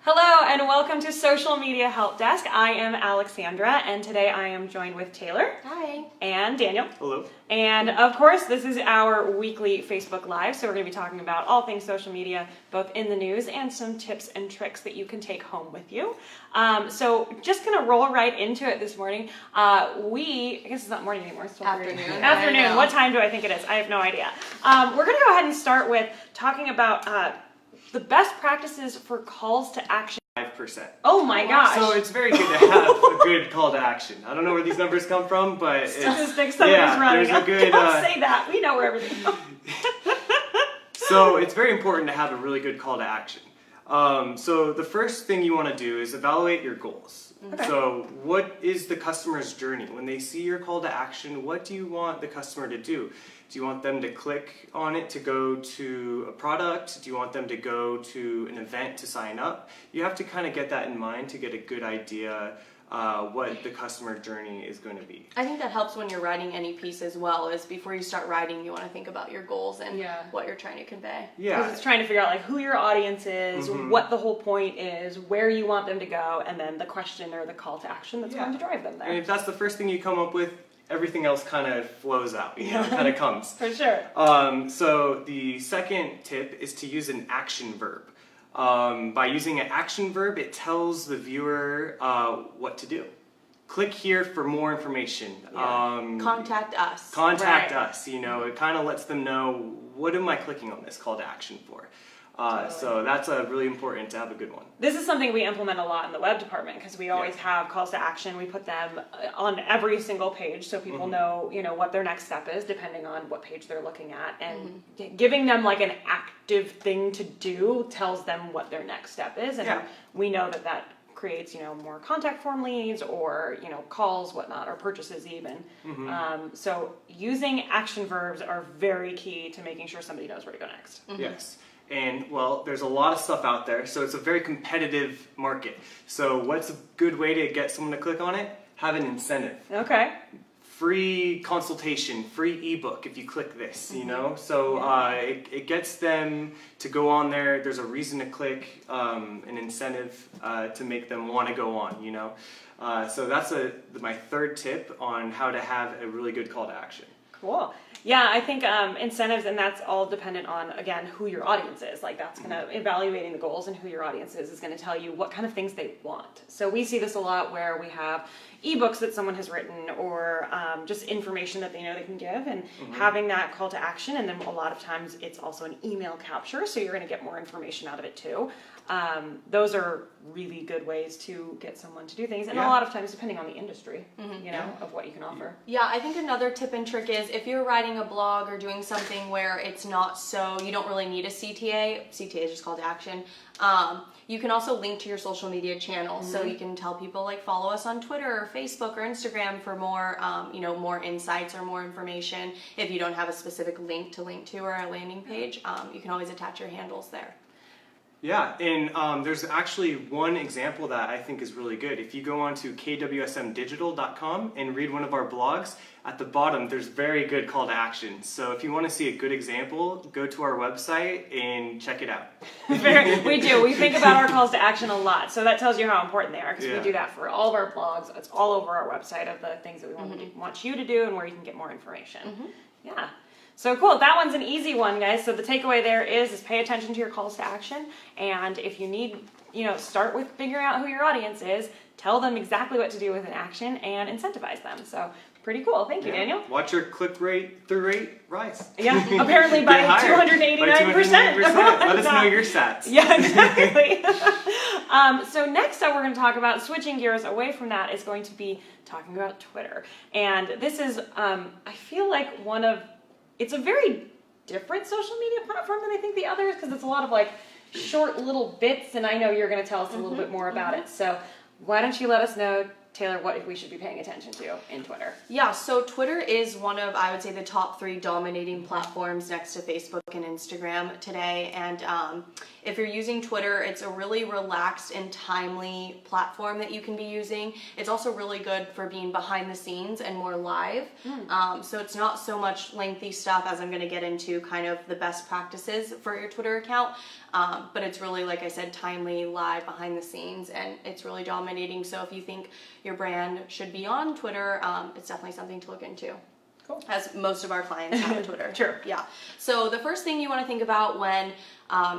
Hello and welcome to Social Media Help Desk. I am Alexandra and today I am joined with Taylor. Hi. And Daniel. Hello. And of course this is our weekly Facebook Live, so we're going to be talking about all things social media, both in the news and some tips and tricks that you can take home with you. So just going to roll right into it this morning. I guess it's not morning anymore, it's still Afternoon. Afternoon. What time do I think it is? I have no idea. We're going to go ahead and start with talking about the best practices for calls to action. 5%. Oh my gosh. So it's very good to have a good call to action. I don't know where these numbers come from, but statistics somebody's running. There's a good, don't say that. We know where everything comes. So it's very important to have a really good call to action. So the first thing you want to do is evaluate your goals. Okay. So what is the customer's journey? When they see your call to action, what do you want the customer to do? Do you want them to click on it to go to a product? Do you want them to go to an event to sign up? You have to kind of get that in mind to get a good idea what the customer journey is going to be. I think that helps when you're writing any piece as well, is before you start writing, you want to think about your goals and what you're trying to convey. Yeah. Because it's trying to figure out like who your audience is, what the whole point is, where you want them to go, and then the question or the call to action that's going to drive them there. And if that's the first thing you come up with, everything else kind of flows out, it kind of comes. For sure. So the second tip is to use an action verb. By using an action verb, it tells the viewer what to do. Click here for more information. Contact us. Contact us. It kind of lets them know, what am I clicking on this call to action for? So that's really important to have a good one. This is something we implement a lot in the web department because we always have calls to action. We put them on every single page so people know, what their next step is depending on what page they're looking at. And giving them like an active thing to do tells them what their next step is. And we know that creates, more contact form leads or, calls, whatnot, or purchases even. So using action verbs are very key to making sure somebody knows where to go next. Yes. And, well, there's a lot of stuff out there, so it's a very competitive market. So what's a good way to get someone to click on it? Have an incentive. Okay. Free consultation, free ebook if you click this, So it gets them to go on there. There's a reason to click, an incentive to make them want to go on, So that's my third tip on how to have a really good call to action. Cool. Yeah, I think incentives, and that's all dependent on, again, who your audience is. Like that's going to, evaluating the goals and who your audience is going to tell you what kind of things they want. So we see this a lot where we have ebooks that someone has written or just information that they know they can give and having that call to action. And then a lot of times it's also an email capture, so you're going to get more information out of it too. Those are really good ways to get someone to do things, and a lot of times depending on the industry, of what you can offer. Yeah, I think another tip and trick is if you're writing a blog or doing something where it's not you don't really need a CTA. CTA is just called action. You can also link to your social media channels, so you can tell people like follow us on Twitter or Facebook or Instagram for more, more insights or more information. If you don't have a specific link to or a landing page, you can always attach your handles there. Yeah, and there's actually one example that I think is really good. If you go on to KWSMdigital.com and read one of our blogs, at the bottom there's very good call to action. So if you want to see a good example, go to our website and check it out. We do. We think about our calls to action a lot. So that tells you how important they are because we do that for all of our blogs. It's all over our website of the things that we want you to do and where you can get more information. Yeah. So cool, that one's an easy one, guys. So the takeaway there is pay attention to your calls to action, and if you need, start with figuring out who your audience is, tell them exactly what to do with an action, and incentivize them. So pretty cool. Thank you, Daniel. Watch your click through rate rise. Yeah, apparently by 289%. Let us know your stats. Yeah, exactly. So next up we're going to talk about, switching gears away from that, is going to be talking about Twitter. And this is, I feel like it's a very different social media platform than I think the others, because it's a lot of like short little bits, and I know you're going to tell us a little bit more about it. So why don't you let us know Taylor, what we should be paying attention to in Twitter. Yeah, so Twitter is one of, I would say, the top 3 dominating platforms next to Facebook and Instagram today. And if you're using Twitter, it's a really relaxed and timely platform that you can be using. It's also really good for being behind the scenes and more live. So it's not so much lengthy stuff, as I'm going to get into kind of the best practices for your Twitter account. But it's really, like I said, timely, live, behind the scenes, and it's really dominating. So if you think your brand should be on Twitter, it's definitely something to look into. Cool. As most of our clients have a Twitter. Sure. Yeah. So the first thing you want to think about when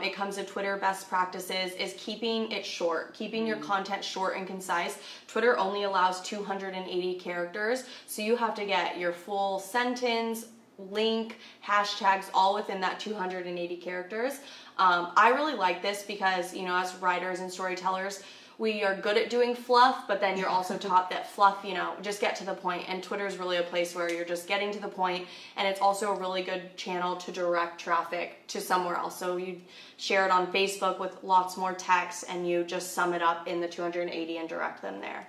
it comes to Twitter best practices is keeping it short, keeping your content short and concise. Twitter only allows 280 characters, so you have to get your full sentence, link, hashtags all within that 280 characters. I really like this because, you know, as writers and storytellers, we are good at doing fluff, but then you're also taught that fluff, you know, just get to the point. And Twitter is really a place where you're just getting to the point, and it's also a really good channel to direct traffic to somewhere else. So you share it on Facebook with lots more text, and you just sum it up in the 280 and direct them there.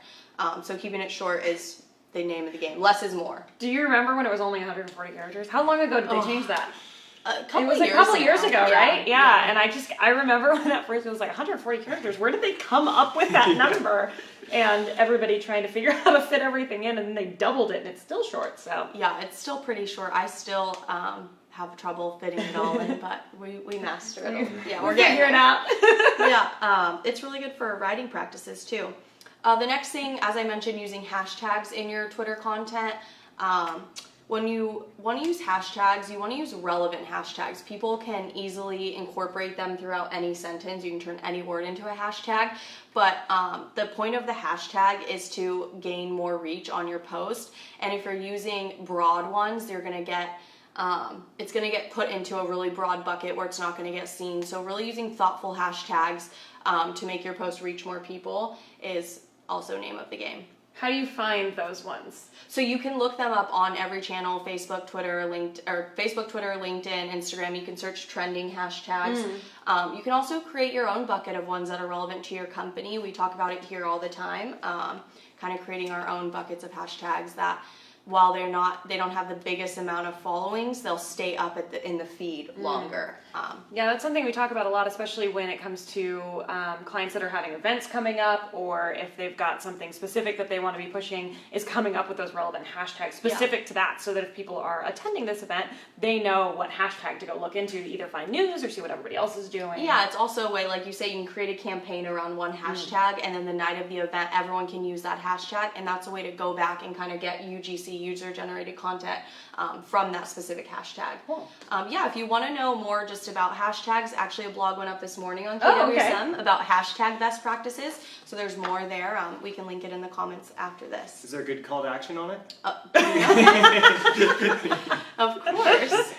So keeping it short is the name of the game. Less is more. Do you remember when it was only 140 characters? How long ago did they change that? It was a couple years ago, right? Yeah. And I remember when that first was like 140 characters. Where did they come up with that number? And everybody trying to figure out how to fit everything in, and then they doubled it, and it's still short. So yeah, it's still pretty short. I still have trouble fitting it all in, but we master it. Yeah, we're getting it out. Yeah, it's really good for writing practices too. The next thing, as I mentioned, using hashtags in your Twitter content. When you want to use hashtags, you want to use relevant hashtags. People can easily incorporate them throughout any sentence. You can turn any word into a hashtag, but the point of the hashtag is to gain more reach on your post. And if you're using broad ones, you're going to get it's going to get put into a really broad bucket where it's not going to get seen. So really using thoughtful hashtags to make your post reach more people is also name of the game. How do you find those ones? So you can look them up on every channel: Facebook, Twitter, LinkedIn, Instagram. You can search trending hashtags. You can also create your own bucket of ones that are relevant to your company. We talk about it here all the time. Kind of creating our own buckets of hashtags that, while they don't have the biggest amount of followings, they'll stay up in the feed longer. Yeah, that's something we talk about a lot, especially when it comes to clients that are having events coming up, or if they've got something specific that they want to be pushing, is coming up with those relevant hashtags specific to that, so that if people are attending this event, they know what hashtag to go look into to either find news or see what everybody else is doing. Yeah, it's also a way, like you say, you can create a campaign around one hashtag, and then the night of the event, everyone can use that hashtag, and that's a way to go back and kind of get UGC, user-generated content, from that specific hashtag. Cool. Yeah, if you want to know more just about hashtags, actually a blog went up this morning on KWSM about hashtag best practices, so there's more there. We can link it in the comments after this. Is there a good call to action on it? Of course.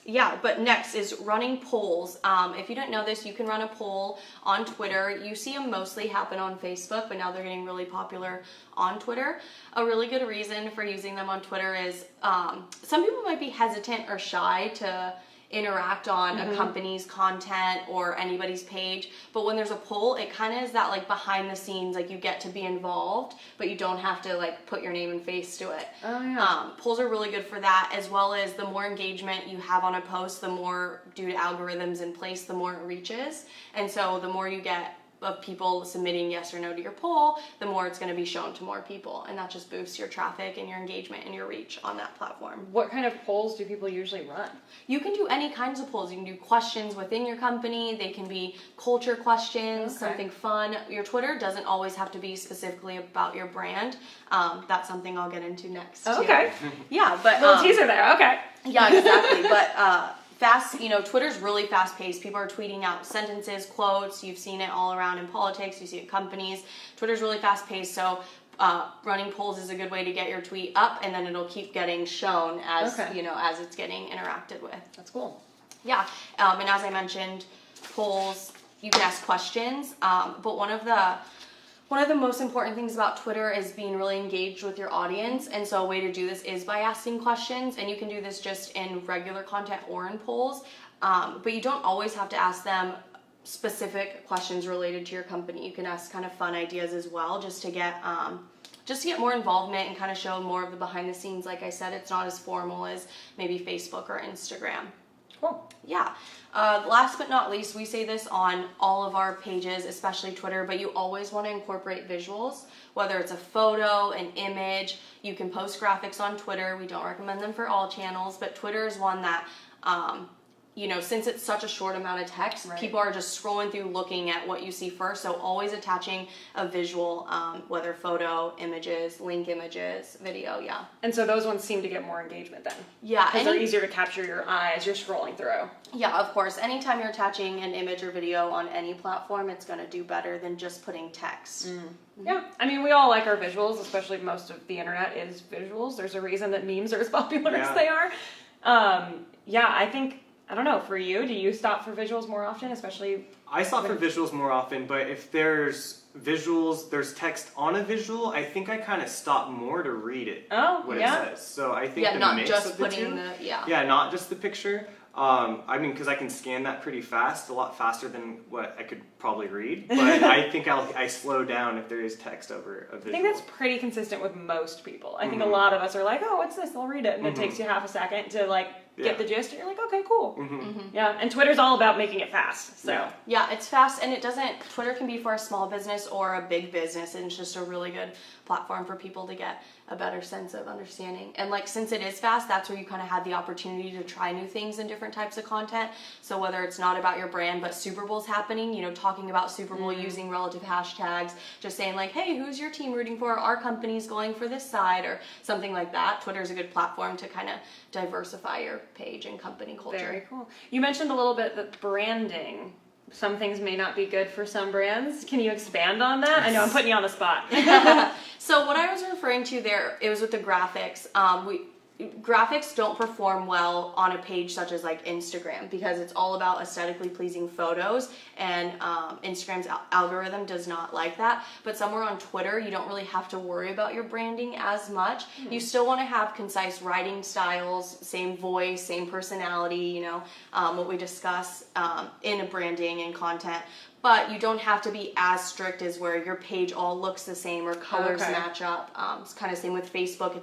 Yeah, but next is running polls. If you didn't know this, you can run a poll on Twitter. You see them mostly happen on Facebook, but now they're getting really popular on Twitter. A really good reason for using them on Twitter is some people might be hesitant or shy to interact on a company's content or anybody's page, but when there's a poll, it kind of is that like behind the scenes, like you get to be involved, but you don't have to like put your name and face to it. Oh yeah. Polls are really good for that, as well as the more engagement you have on a post, the more, due to algorithms in place, the more it reaches, and so the more you get of people submitting yes or no to your poll, the more it's going to be shown to more people, and that just boosts your traffic and your engagement and your reach on that platform. What kind of polls do people usually run? You can do any kinds of polls. You can do questions within your company. They can be culture questions, something fun. Your Twitter doesn't always have to be specifically about your brand. That's something I'll get into next. Okay. Yeah, but little teaser there. Okay. Yeah, exactly. But fast, you know, Twitter's really fast paced. People are tweeting out sentences, quotes. You've seen it all around in politics. You see it in companies. Twitter's really fast paced. So running polls is a good way to get your tweet up, and then it'll keep getting shown as, you know, as it's getting interacted with. That's cool. Yeah. And as I mentioned, polls, you can ask questions. But one of the most important things about Twitter is being really engaged with your audience, and so a way to do this is by asking questions, and you can do this just in regular content or in polls, but you don't always have to ask them specific questions related to your company. You can ask kind of fun ideas as well, just to get more involvement and kind of show more of the behind the scenes. Like I said, it's not as formal as maybe Facebook or Instagram. Cool. Yeah. Last but not least, we say this on all of our pages, especially Twitter, but you always want to incorporate visuals, whether it's a photo, an image. You can post graphics on Twitter. We don't recommend them for all channels, but Twitter is one that, since it's such a short amount of text, people are just scrolling through looking at what you see first. So always attaching a visual, whether photo, images, link images, video, yeah. And so those ones seem to get more engagement then. Yeah. Because they're easier to capture your eye as you're scrolling through. Yeah, of course. Anytime you're attaching an image or video on any platform, it's going to do better than just putting text. Yeah, I mean, we all like our visuals, especially most of the internet is visuals. There's a reason that memes are as popular as they are. I think, I don't know, for you, do you stop for visuals more often, especially? I stop for visuals more often, but if there's visuals, there's text on a visual, I think I kind of stop more to read it. What it says. So I think the not mix just of the putting two. Yeah, not just the picture. Because I can scan that pretty fast, a lot faster than what I could probably read. But I think I slow down if there is text over a visual. I think that's pretty consistent with most people. I think a lot of us are like, oh, what's this? I'll read it. And it takes you half a second to get the gist. And you're like, okay, cool. Yeah, and Twitter's all about making it fast. So yeah, it's fast, and Twitter can be for a small business or a big business, and it's just a really good platform for people to get a better sense of understanding. And since it is fast, that's where you kind of had the opportunity to try new things and different types of content. So whether it's not about your brand, but Super Bowl's happening, talking about Super Bowl using relative hashtags, just saying hey, who's your team rooting for? Our company's going for this side, or something like that. Twitter's a good platform to kind of diversify your page and company culture. Very cool. You mentioned a little bit that branding, some things may not be good for some brands. Can you expand on that? I know I'm putting you on the spot. So what I was referring to there, it was with the graphics. Graphics don't perform well on a page such as Instagram, because it's all about aesthetically pleasing photos, and Instagram's algorithm does not like that. But somewhere on Twitter, you don't really have to worry about your branding as much. You still want to have concise writing styles, same voice, same personality, what we discuss in a branding and content. But you don't have to be as strict as where your page all looks the same or colors match up. It's kind of same with Facebook.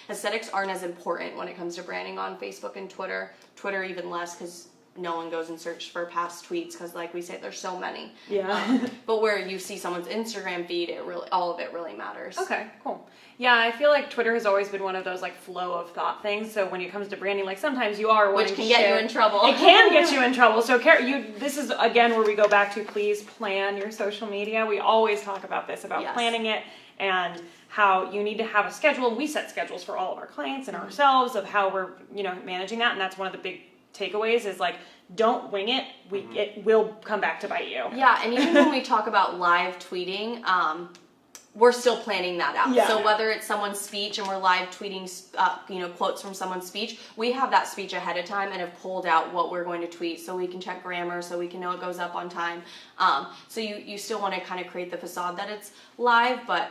Aesthetics aren't as important when it comes to branding on Facebook and Twitter. Twitter even less, because no one goes and searches for past tweets, because like we say, there's so many. Yeah. But where you see someone's Instagram feed, all of it really matters. Okay, cool. Yeah, I feel like Twitter has always been one of those flow of thought things. So when it comes to branding, sometimes you are which can get you in trouble. It can get you in trouble. So this is again where we go back to, please plan your social media. We always talk about this, about planning it, and how you need to have a schedule. We set schedules for all of our clients and ourselves of how we're managing that, and that's one of the big takeaways is don't wing it. It will come back to bite you. Yeah, and even when we talk about live tweeting, we're still planning that out. So whether it's someone's speech and we're live tweeting, quotes from someone's speech, we have that speech ahead of time and have pulled out what we're going to tweet, so we can check grammar, so we can know it goes up on time. So you still want to kind of create the facade that it's live, but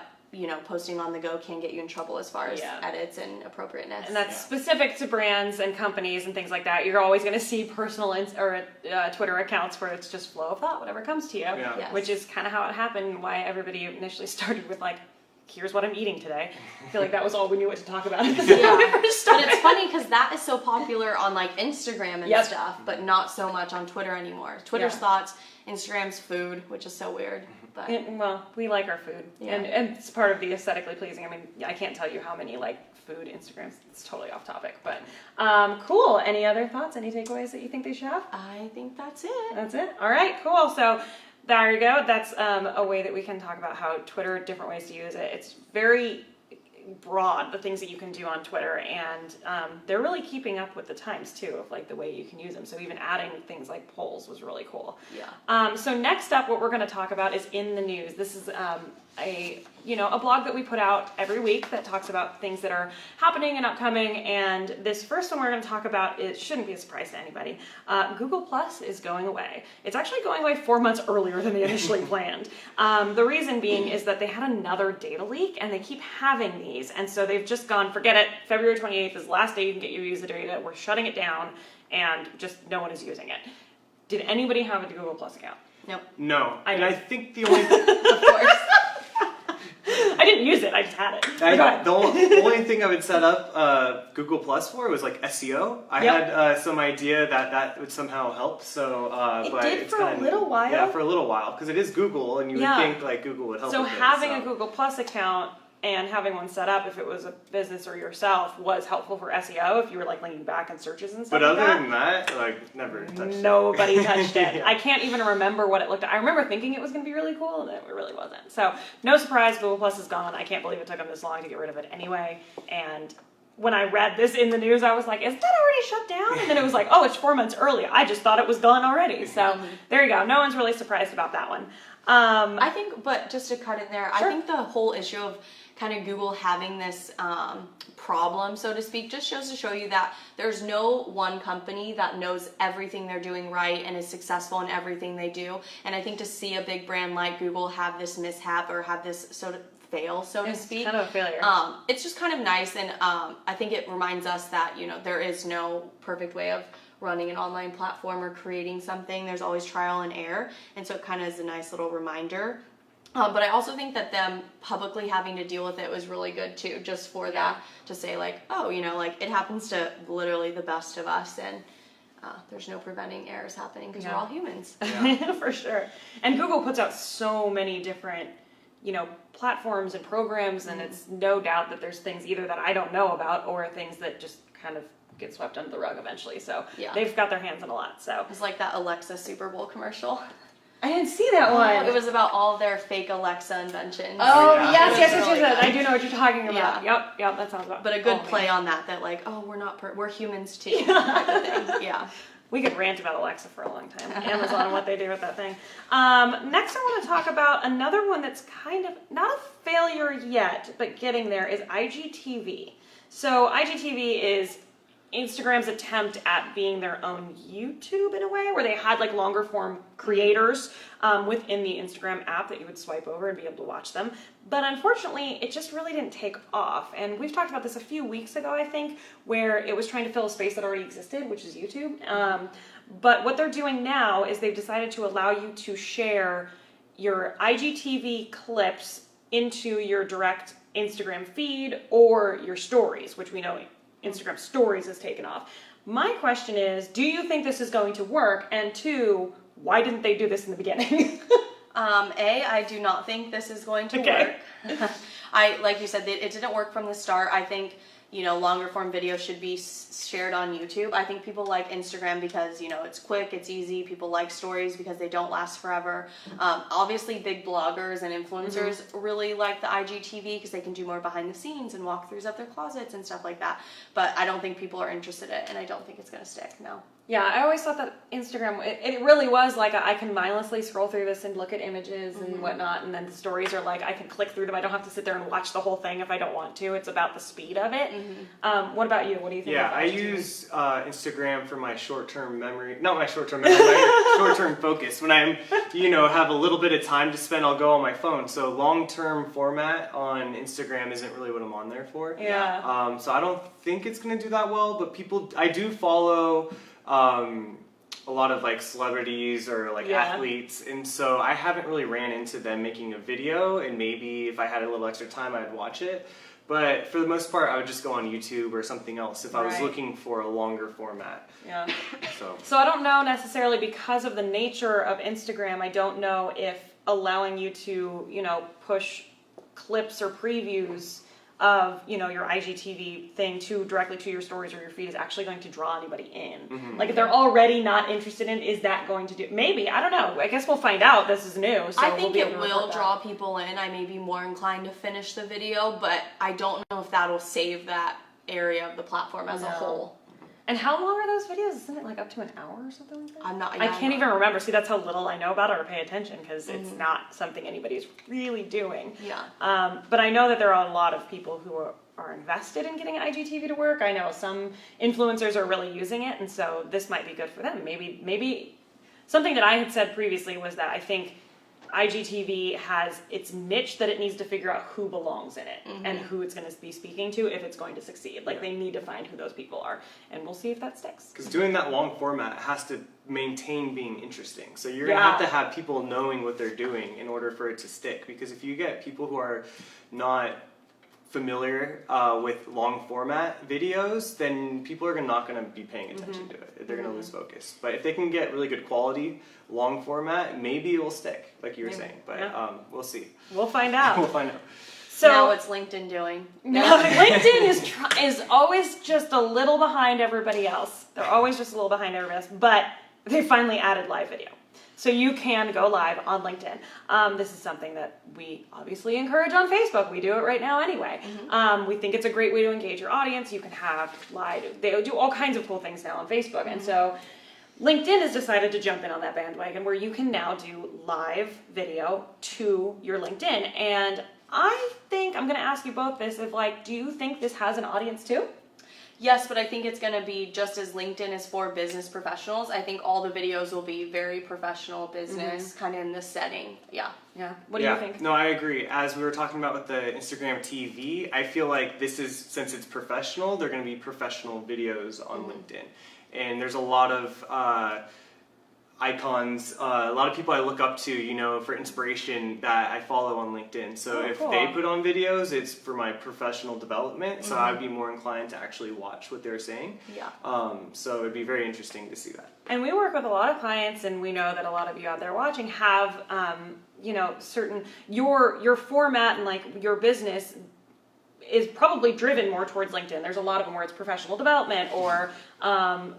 posting on the go can get you in trouble as far as edits and appropriateness. And that's specific to brands and companies and things like that. You're always going to see personal Twitter accounts where it's just flow of thought, whatever comes to you, which is kind of how it happened, why everybody initially started with here's what I'm eating today. I feel like that was all we knew what to talk about. But it's funny because that is so popular on Instagram and stuff, but not so much on Twitter anymore. Twitter's thoughts, Instagram's food, which is so weird. But we like our food, and it's part of the aesthetically pleasing. I mean, I can't tell you how many food Instagrams. It's totally off topic, but cool. Any other thoughts? Any takeaways that you think they should have? I think that's it. That's it. All right, cool. So there you go. That's a way that we can talk about how Twitter, different ways to use it. It's very broad, the things that you can do on Twitter, and they're really keeping up with the times too of the way you can use them. So even adding things like polls was really cool. So next up, what we're going to talk about is in the news. This is a blog that we put out every week that talks about things that are happening and upcoming. And this first one we're going to talk about, it shouldn't be a surprise to anybody. Google Plus is going away. It's actually going away 4 months earlier than they initially planned. The reason being is that they had another data leak, and they keep having these. And so they've just gone, forget it. February 28th is the last day you can get your user data. We're shutting it down, and just no one is using it. Did anybody have a Google Plus account? Nope. No. I And did. I think the only Of course. I didn't use it. I just had it. Go ahead. the only thing I would set up Google Plus for was like SEO. I Yep. had some idea that would somehow help. So, It but did it's for a kinda little neat. while. Yeah, for a little while, because it is Google, and you Yeah. would think like Google would help. So with it, having so. a Google Plus account and having one set up, if it was a business or yourself, was helpful for SEO if you were like linking back in searches and stuff. But like other that. than that, like never touched Nobody touched it. Yeah. I can't even remember what it looked like. I remember thinking it was going to be really cool, and it really wasn't. So, no surprise, Google Plus is gone. I can't believe it took them this long to get rid of it anyway. And when I read this in the news, I was like, is that already shut down? And then it was like, oh, it's 4 months early. I just thought it was gone already. So, there you go. No one's really surprised about that one. I think, but just to cut in there, Sure. I think the whole issue of kind of Google having this problem, so to speak, just shows to show you that there's no one company that knows everything they're doing right and is successful in everything they do. And I think to see a big brand like Google have this mishap or have this sort of fail, so to It's speak, kind of a failure. it's just kind of nice, and I think it reminds us that there is no perfect way of running an online platform or creating something. There's always trial and error, and so it kind of is a nice little reminder. But I also think that them publicly having to deal with it was really good too, just for that, to say like, oh, like it happens to literally the best of us, and there's no preventing errors happening because we're all humans. Yeah. For sure. And Google puts out so many different, platforms and programs, and it's no doubt that there's things either that I don't know about or things that just kind of get swept under the rug eventually. So Yeah. they've got their hands on a lot. So It was like that Alexa Super Bowl commercial. I didn't see that one. It was about all their fake Alexa inventions. Oh, Yeah. yes, It yes, was yes, really yes. good. I do know what you're talking about. Yeah. Yep, that sounds about. But a good Oh, play man. on that like, oh, we're not, we're humans too, type of thing. Yeah. We could rant about Alexa for a long time. Amazon and what they do with that thing. Next, I want to talk about another one that's kind of not a failure yet, but getting there, is IGTV. So IGTV is Instagram's attempt at being their own YouTube in a way, where they had like longer form creators within the Instagram app that you would swipe over and be able to watch them. But unfortunately, it just really didn't take off. And we've talked about this a few weeks ago, I think, where it was trying to fill a space that already existed, which is YouTube. But what they're doing now is they've decided to allow you to share your IGTV clips into your direct Instagram feed or your stories, which we know Instagram stories has taken off. My question is, do you think this is going to work? And two, why didn't they do this in the beginning? I do not think this is going to Okay. work. Like you said, it didn't work from the start. I think, longer form video should be shared on YouTube. I think people like Instagram because, it's quick, it's easy. People like stories because they don't last forever. Obviously, big bloggers and influencers really like the IGTV because they can do more behind the scenes and walkthroughs of their closets and stuff like that. But I don't think people are interested in it, and I don't think it's going to stick, no. Yeah, I always thought that Instagram, it really was like I can mindlessly scroll through this and look at images and whatnot, and then the stories are like I can click through them. I don't have to sit there and watch the whole thing if I don't want to. It's about the speed of it. What about you? What do you think? Yeah, about I IGTV? use Instagram for my short-term memory. Not my short-term memory, my short-term focus. When I'm, have a little bit of time to spend, I'll go on my phone. So long-term format on Instagram isn't really what I'm on there for. Yeah. So I don't think it's going to do that well, but I do follow a lot of like celebrities or like athletes, and so I haven't really ran into them making a video, and maybe if I had a little extra time I'd watch it, but for the most part I would just go on YouTube or something else if I was looking for a longer format. Yeah. So I don't know necessarily, because of the nature of Instagram, I don't know if allowing you to, push clips or previews of, your IGTV thing directly to your stories or your feed is actually going to draw anybody in. Like if they're already not interested in, is that going to do? Maybe, I don't know. I guess we'll find out. This is new. So I think we'll it will draw people in. I may be more inclined to finish the video, but I don't know if that'll save that area of the platform as a whole. And how long are those videos? Isn't it like up to an hour or something like that? I can't I'm even remember. See, that's how little I know about it or pay attention, because it's not something anybody's really doing. Yeah. But I know that there are a lot of people who are invested in getting IGTV to work. I know some influencers are really using it, and so this might be good for them. Maybe something that I had said previously was that I think IGTV has its niche that it needs to figure out who belongs in it and who it's going to be speaking to if it's going to succeed. Like they need to find who those people are, and we'll see if that sticks. because doing that long format has to maintain being interesting. So you're going to have people knowing what they're doing in order for it to stick. Because if you get people who are not familiar with long format videos, then people are not going to be paying attention to it. They're going to lose focus. But if they can get really good quality long format, maybe it will stick, like you were saying. But we'll see. We'll find out. We'll find out. So now what's LinkedIn doing? No, LinkedIn is always just a little behind everybody else. They're always just a little behind everybody else, but they finally added live video. So you can go live on LinkedIn. This is something that we obviously encourage on Facebook. We do it right now anyway. We think it's a great way to engage your audience. You can have live, they do all kinds of cool things now on Facebook. And so LinkedIn has decided to jump in on that bandwagon where you can now do live video to your LinkedIn. And I think I'm going to ask you both this, do you think this has an audience too? Yes, but I think it's going to be just as LinkedIn is for business professionals. I think all the videos will be very professional business, kind of in this setting. Yeah. What do you think? No, I agree. As we were talking about with the Instagram TV, I feel like this is, since it's professional, they're going to be professional videos on LinkedIn. And there's a lot of icons, a lot of people I look up to, for inspiration that I follow on LinkedIn. So if they put on videos, it's for my professional development. So I'd be more inclined to actually watch what they're saying. So it'd be very interesting to see that. And we work with a lot of clients, and we know that a lot of you out there watching have, certain, your format and your business is probably driven more towards LinkedIn. There's a lot of them where it's professional development, or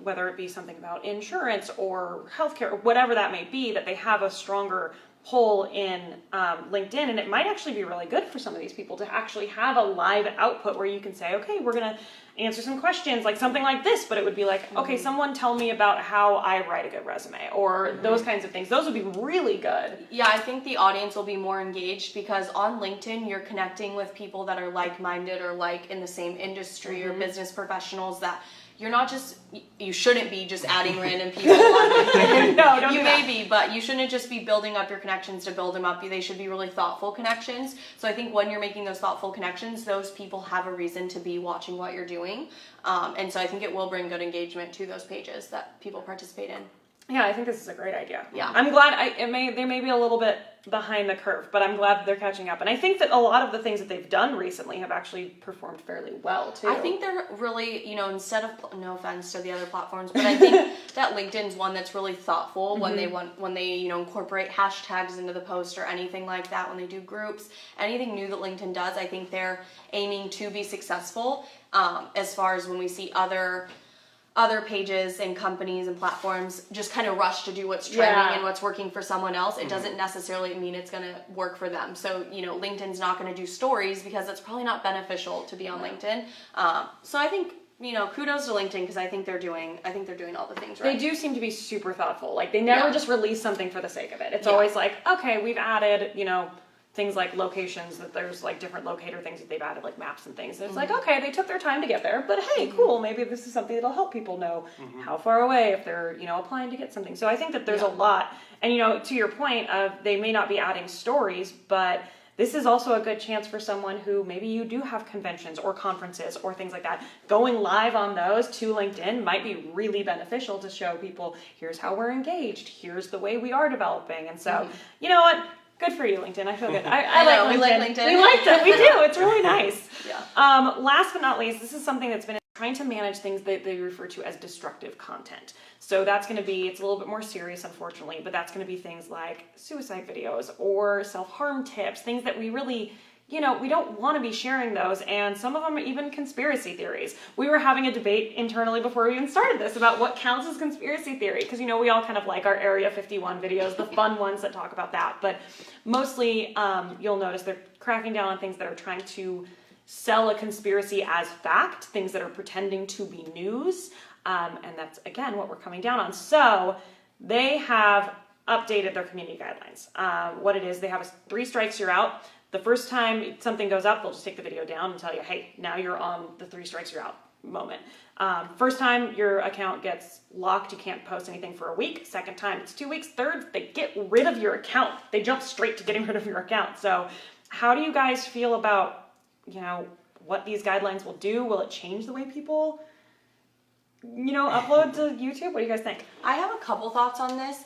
whether it be something about insurance or healthcare, or whatever that may be, that they have a stronger pull in LinkedIn. And it might actually be really good for some of these people to actually have a live output where you can say, okay, we're going to answer some questions, like something like this, but it would be like, okay, someone tell me about how I write a good resume, or those kinds of things. Those would be really good. Yeah, I think the audience will be more engaged because on LinkedIn, you're connecting with people that are like-minded or in the same industry or business professionals that you're not just, you shouldn't be just adding random people on LinkedIn. No, don't you do may that. be, but you shouldn't just be building up your connections to build them up. They should be really thoughtful connections. So I think when you're making those thoughtful connections, those people have a reason to be watching what you're doing. And so I think it will bring good engagement to those pages that people participate in. Yeah, I think this is a great idea. Yeah. I'm glad they may be a little bit behind the curve, but I'm glad that they're catching up. And I think that a lot of the things that they've done recently have actually performed fairly well too. I think they're really, instead of, no offense to the other platforms, but I think that LinkedIn's one that's really thoughtful when they incorporate hashtags into the post or anything like that, when they do groups, anything new that LinkedIn does. I think they're aiming to be successful as far as when we see other pages and companies and platforms just kind of rush to do what's trending and what's working for someone else. It doesn't necessarily mean it's going to work for them. So, LinkedIn's not going to do stories because it's probably not beneficial to be on LinkedIn. So I think, kudos to LinkedIn because I think they're doing all the things right. They do seem to be super thoughtful. They never just release something for the sake of it. It's always okay, we've added, things like locations, that there's different locator things that they've added, like maps and things. And it's okay, they took their time to get there, but hey, cool, maybe this is something that'll help people know how far away if they're, applying to get something. So I think that there's a lot. And, to your point of they may not be adding stories, but this is also a good chance for someone who maybe you do have conventions or conferences or things like that. Going live on those to LinkedIn might be really beneficial to show people, here's how we're engaged, here's the way we are developing. And so, you know what? Good for you, LinkedIn. I feel good. I like LinkedIn. We like LinkedIn. We like it. We do. It's really nice. Yeah. Last but not least, this is something that's been trying to manage things that they refer to as destructive content. So that's going to be, it's a little bit more serious, unfortunately, but that's going to be things like suicide videos or self-harm tips, things that we really, we don't want to be sharing those, and some of them are even conspiracy theories. We were having a debate internally before we even started this about what counts as conspiracy theory, because we all kind of like our Area 51 videos, the fun ones that talk about that, but mostly you'll notice they're cracking down on things that are trying to sell a conspiracy as fact, things that are pretending to be news, and that's, again, what we're coming down on. So they have updated their community guidelines. What it is, they have 3 strikes, you're out. The first time something goes up, they'll just take the video down and tell you, hey, now you're on the 3 strikes, you're out moment. First time your account gets locked, you can't post anything for a week. Second time, it's 2 weeks. Third, they get rid of your account. They jump straight to getting rid of your account. So how do you guys feel about, what these guidelines will do? Will it change the way people upload to YouTube? What do you guys think? I have a couple thoughts on this.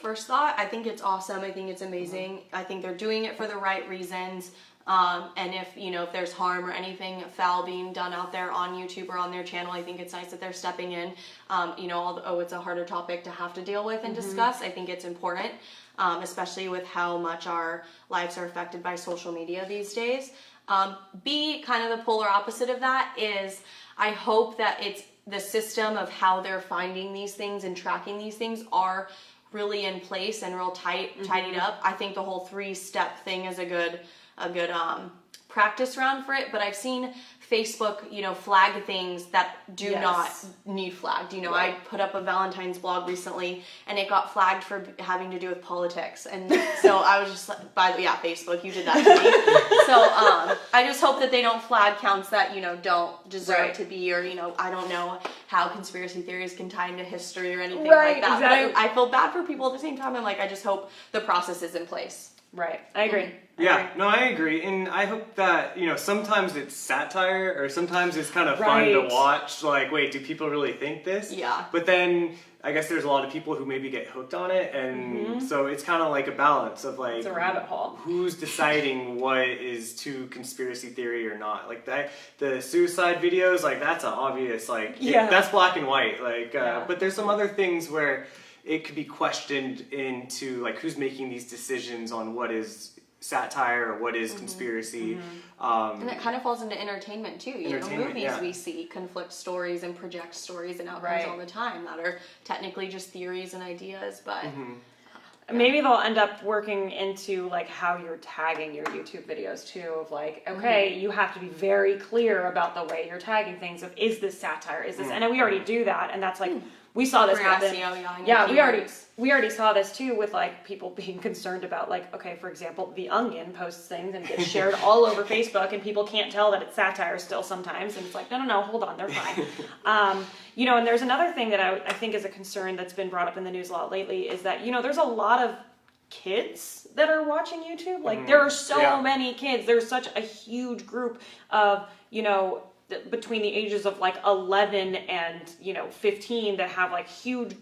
First thought, I think it's awesome. I think it's amazing. I think they're doing it for the right reasons. And if there's harm or anything foul being done out there on YouTube or on their channel, I think it's nice that they're stepping in. Although it's a harder topic to have to deal with and discuss, I think it's important, especially with how much our lives are affected by social media these days. B, kind of the polar opposite of that is I hope that it's the system of how they're finding these things and tracking these things are really in place and real tidied up. I think the whole 3-step thing is a good practice round for it, but I've seen Facebook, flag things that do not need flagged. I put up a Valentine's blog recently and it got flagged for having to do with politics. And so I was just like, Facebook, you did that to me. So I just hope that they don't flag counts that, don't deserve to be, or, I don't know how conspiracy theories can tie into history or anything like that. Exactly. But I feel bad for people at the same time. I'm like, I just hope the process is in place. Right. I agree. I agree. And I hope that, sometimes it's satire or sometimes it's kind of fun to watch. Like, wait, do people really think this? Yeah. But then I guess there's a lot of people who maybe get hooked on it. And so it's kind of like a balance of like, it's a rabbit hole. Who's deciding what is too conspiracy theory or not? Like the suicide videos, like that's an obvious, that's black and white. But there's some other things where it could be questioned into like who's making these decisions on what is satire or what is conspiracy. And it kind of falls into entertainment too. Movies we see conflict stories and project stories and outcomes all the time that are technically just theories and ideas, but maybe they'll end up working into like how you're tagging your YouTube videos too, of like, okay, you have to be very clear about the way you're tagging things of, is this satire, is this, and we already do that, and that's like, we saw this happen. We already saw this too with like people being concerned about like, okay, for example, The Onion posts things and gets shared all over Facebook and people can't tell that it's satire still sometimes, and it's like, no, hold on, they're fine. And there's another thing that I think is a concern that's been brought up in the news a lot lately is that, there's a lot of kids that are watching YouTube. Like there are so many kids. There's such a huge group of, between the ages of like 11 and 15 that have like huge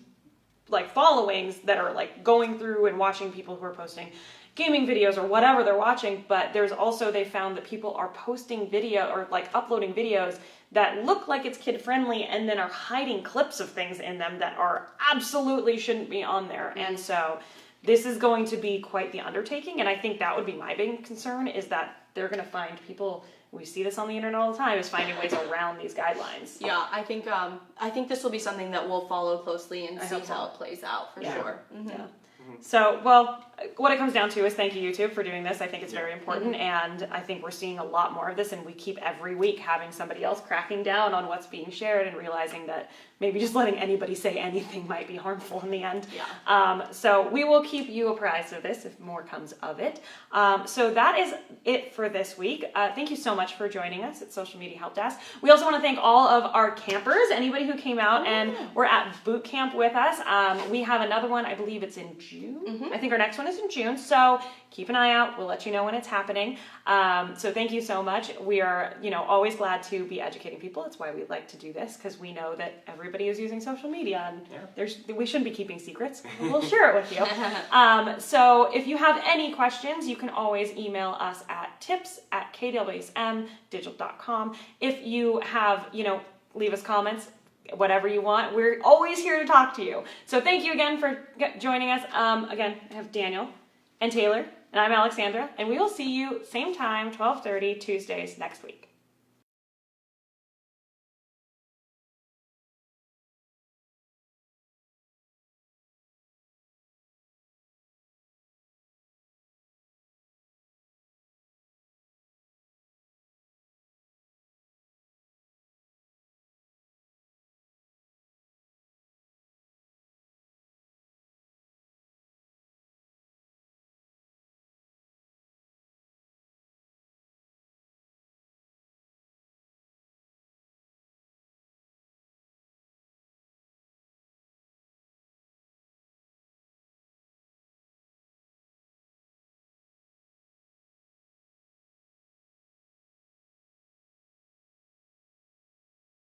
like followings that are like going through and watching people who are posting gaming videos or whatever they're watching. But there's also, they found that people are posting video or like uploading videos that look like it's kid friendly and then are hiding clips of things in them that are absolutely shouldn't be on there. And so this is going to be quite the undertaking, and I think that would be my big concern, is that they're going to find people, we see this on the internet all the time, is finding ways around these guidelines. Yeah, I think this will be something that we'll follow closely and see how it plays out for sure. Yeah. So, well, what it comes down to is thank you, YouTube, for doing this. I think it's very important, and I think we're seeing a lot more of this, and we keep every week having somebody else cracking down on what's being shared and realizing that maybe just letting anybody say anything might be harmful in the end. So we will keep you apprised of this if more comes of it. So that is it for this week. Thank you so much for joining us at Social Media Help Desk. We also want to thank all of our campers, anybody who came out and were at boot camp with us. We have another one, I believe it's in June. I think our next one is in June, so keep an eye out. We'll let you know when it's happening. So thank you so much. We are, always glad to be educating people. That's why we like to do this, because we know that everybody is using social media, and we shouldn't be keeping secrets. We'll share it with you. So if you have any questions, you can always email us at tips@kwsmdigital.com. If you have, leave us comments, whatever you want. We're always here to talk to you. So thank you again for joining us. Again, I have Daniel and Taylor, and I'm Alexandra, and we will see you same time, 12:30 Tuesdays next week.